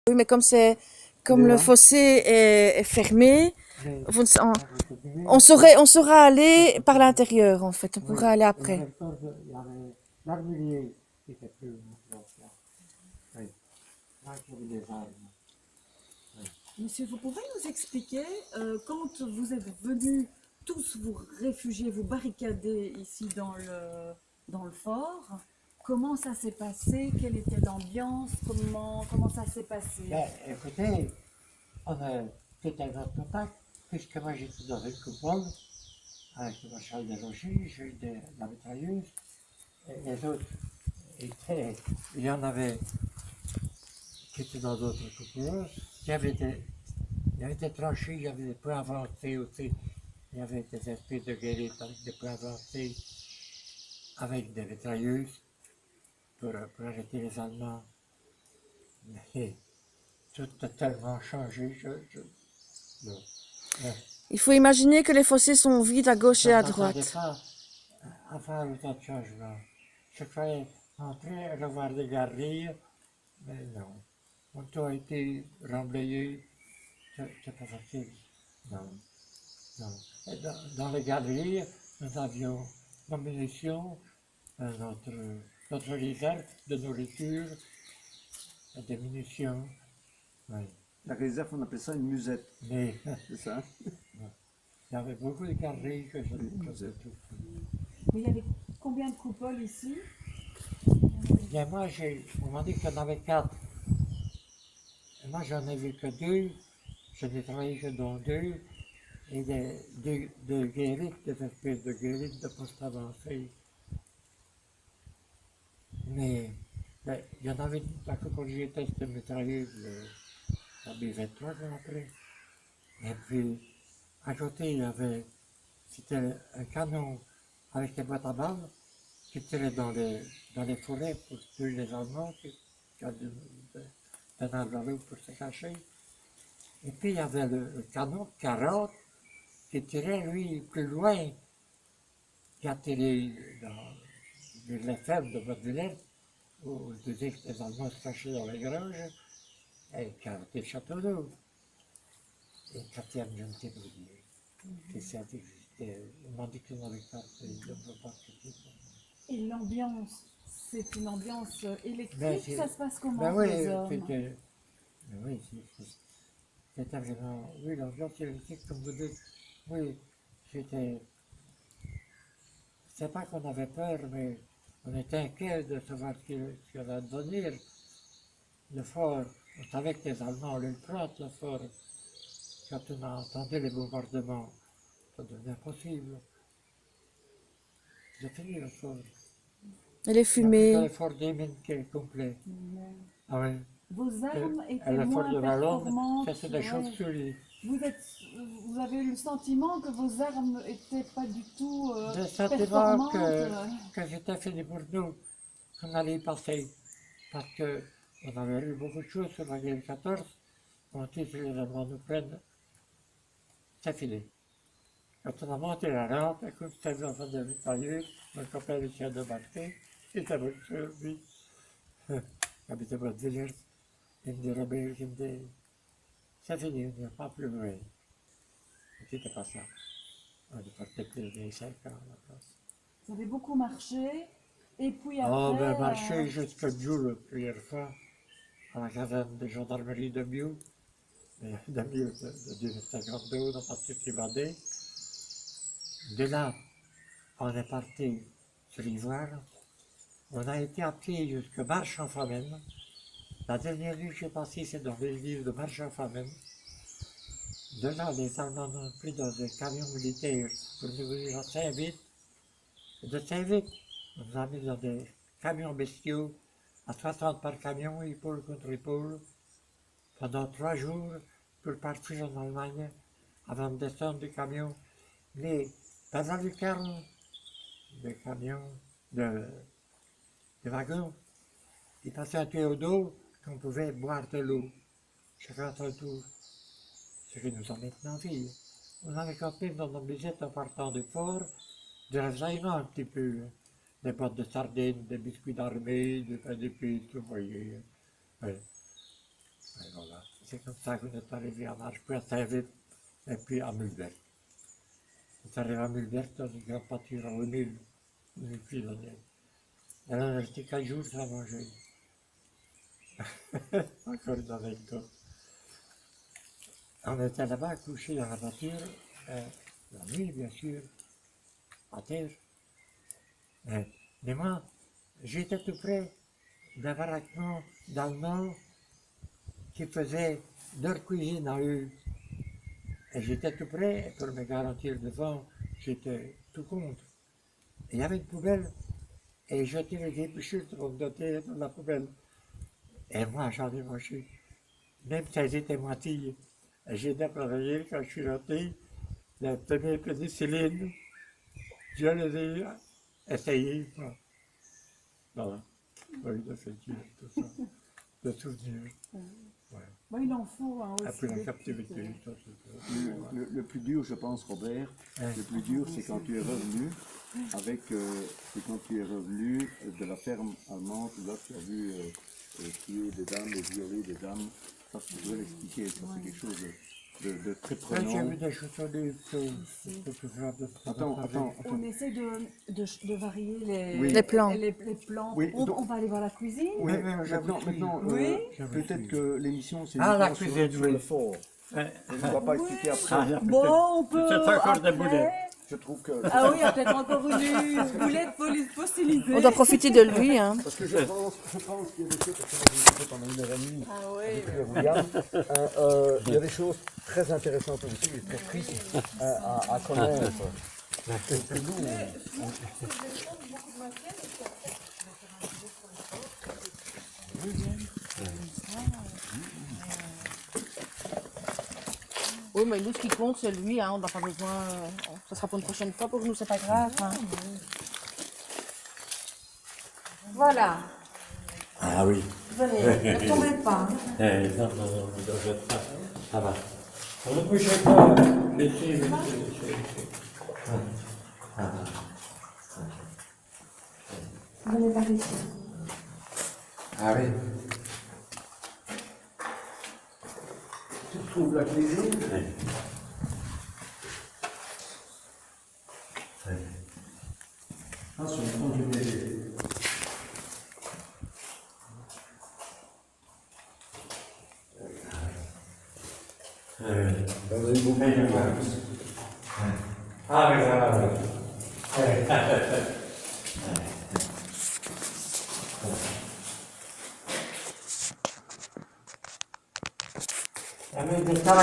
Oui, mais comme le fossé est fermé, vous ne- on saura aller par l'intérieur en fait. On pourra aller après. Il y avait l'armurier qui était plus là. Oui, là, il y avait des armes. Monsieur, vous pouvez nous expliquer, quand vous êtes venus tous vous réfugier, vous barricader ici dans le fort, comment ça s'est passé? Quelle était l'ambiance? Comment ça s'est passé? Ben, écoutez, on a fait un autre contact, puisque moi j'étais dans une coupole, avec le marshal des logis, j'ai eu de la mitrailleuse, et les autres étaient, il y en avait qui étaient dans d'autres coupoles, il y avait des tranchées, il y avait des points avancés aussi, il y avait des espèces de guérites avec des points avancés, avec des mitrailleuses pour arrêter les Allemands. Mais tout a tellement changé, non. Il faut imaginer que les fossés sont vides à gauche et à Je n'attendais droite. pas à faire autant de changements. Je croyais entrer, revoir des galeries, mais non. On tout a été remblayé, c'est pas facile. Non, non. Et dans les galeries, nous avions nos munitions, notre réserve de nourriture, des munitions. Oui. La réserve, on appelait ça une musette, Mais c'est ça? il y avait beaucoup de galeries que je ne musette. tout. Mais il y avait combien de coupoles ici? Bien, moi, on m'a dit qu'il y en avait 4. Et moi, j'en ai vu que 2. Je n'ai travaillé que dans 2. Et de guérites, des espèces de guérites de poste avancé. Mais ben, il y en avait, la quand j'étais, c'était mitrailleuse, la B-23, je l'appelais. Et puis, à côté, il y avait, c'était un canon avec des boîtes à balles qui tirait dans les forêts pour tuer les Allemands qui allaient d'un arbre à l'autre pour se cacher. Et puis, il y avait le canon 40 qui tirait, lui, plus loin, qui a tiré dans les fermes de Baudelaire, où je disais que les Allemands se cachaient dans les granges, et qui a arrêté le château d'eau. Et quatrième, je ne sais pas dire. Et ça existait. On m'a dit qu'on avait pas de participer. Et l'ambiance, c'est une ambiance électrique, Ben, ça se passe comment ben pour oui, les hommes? c'était. Ben oui, c'était vraiment. Oui, l'ambiance électrique, comme vous dites. Oui, c'était. C'est pas qu'on avait peur, mais on était inquiet de savoir ce qu'il allait advenir. Le fort, on savait que les Allemands allaient le prendre, le fort. Quand on a entendu les bombardements, ça devenait impossible. J'ai fini le fort. Et les Il n'y a plus que fumées. le fort des mines qui est complet. Ah oui. Vos armes Et étaient le fort moins de Valonne, performantes. ça c'est des Ouais. chauves-souris. Vous avez eu le sentiment que vos armes n'étaient pas du tout Le sentiment performantes. que c'était fini pour nous, qu'on allait y passer. Parce qu'on avait eu beaucoup de choses sur la guerre 14. On dit que les Allemands nous prennent, c'est fini. Quand on a monté la rampe, écoute, c'était dans de mitrailleuse, mon copain ici a débarqué, il était bon sur lui. Il habitait pas de Villers, il me dit, Robert, il me dit, c'est fini, on n'est pas plus loin. C'était pas ça. On est parti plus de 5 ans à la place. Vous avez beaucoup marché. Et puis après. Oh, ben, marché jusqu'à Dieu, la première fois, à la caserne de gendarmerie de Mieux, de Mieux, de 1952, on a parti s'évader. De là, on est parti sur l'Ivoire. On a été à pied jusqu'à Marche-en-Famenne. La dernière nuit que j'ai passée, c'est dans l'église de Marche-en-Famenne. De là, les Allemands nous ont pris dans des camions militaires pour nous venir à Saint-Vite. De Saint-Vite, on nous a mis dans des camions bestiaux à 60 par camion, épaule contre épaule, pendant 3 jours pour partir en Allemagne avant de descendre du camion. Mais dans la lucarne des camions, des wagons, il passait un tuyau d'eau qu'on pouvait boire de l'eau. Chacun son tour. Ce qui nous a maintenant vie. On avait campé dans nos visites en partant du fort, de ravitaillement un petit peu. Des boîtes de sardines, des biscuits d'armée, des pains d'épices, vous voyez. Ouais. Et voilà. C'est comme ça qu'on est arrivé à Marche, puis à Saint-Vite, et puis à Mulbert. On est arrivé à Mulbert dans une grande pâture en 2000 prisonniers. Et là, on est resté 4 jours sans manger. Encore une anecdote. On était là-bas, couchés dans la voiture, la nuit, bien sûr, à terre. Mais moi, j'étais tout près d'un baraquement dans le nord qui faisait leur cuisine à eux. Et j'étais tout près, pour me garantir devant, j'étais tout contre. Et il y avait une poubelle, et je jetais les épluchures pour me doter dans la poubelle. Et moi, j'en ai mangé, même si elles étaient moitié. Et j'ai travaillé quand je suis rentré, la première pénicilline, je les ai essayées. Voilà, oui, de fait, tout ça, de souvenirs. Ouais. Bah, il en faut hein, aussi. Après la des captivité, petites, ça, c'est Le plus dur, je pense, Robert, Ouais. le plus dur, c'est quand tu es revenu c'est quand tu es revenu de la ferme allemande, là tu as vu tuer des dames et violer des dames. Ça, tu dois l'expliquer, ça c'est quelque chose de très J'ai prenant. vu des chaussonnées, tout ça, Attends. On essaie de varier Oui. Les plans. les plans. Oui, on, donc- on va aller voir la cuisine. Oui, Oui, mais j'avais maintenant, pris. Oui. peut-être que l'émission c'est Ah, la uniquement cuisine, sur oui. le fort. On ne va pas expliquer après. Ah, Bon, on peut. C'est encore des après- boulets. Je trouve que... Ah oui, il y a peut-être encore une boulette fossilisée. On doit profiter de lui, hein. Parce que je pense qu'il y a des choses, parce qu'on a discuté pendant 1h30 Ah oui. avec William, il y a des choses très intéressantes aussi, et très tristes à connaître. Que nous, Oui, mais nous, ce qui compte, c'est lui, hein. On n'a pas besoin. Ça sera pour une prochaine fois. Pour nous, c'est pas grave. Hein. Voilà. Ah oui. Venez, ne tombez pas. Non, je pas. Ça va. On ne bougeait pas. Laissez. Venez par ici. Ah oui. tu trouves la cuisine. Ah, sur le fond du bébé. Vous avez beaucoup de chance. Ah oui, voilà. Ah mais de ça va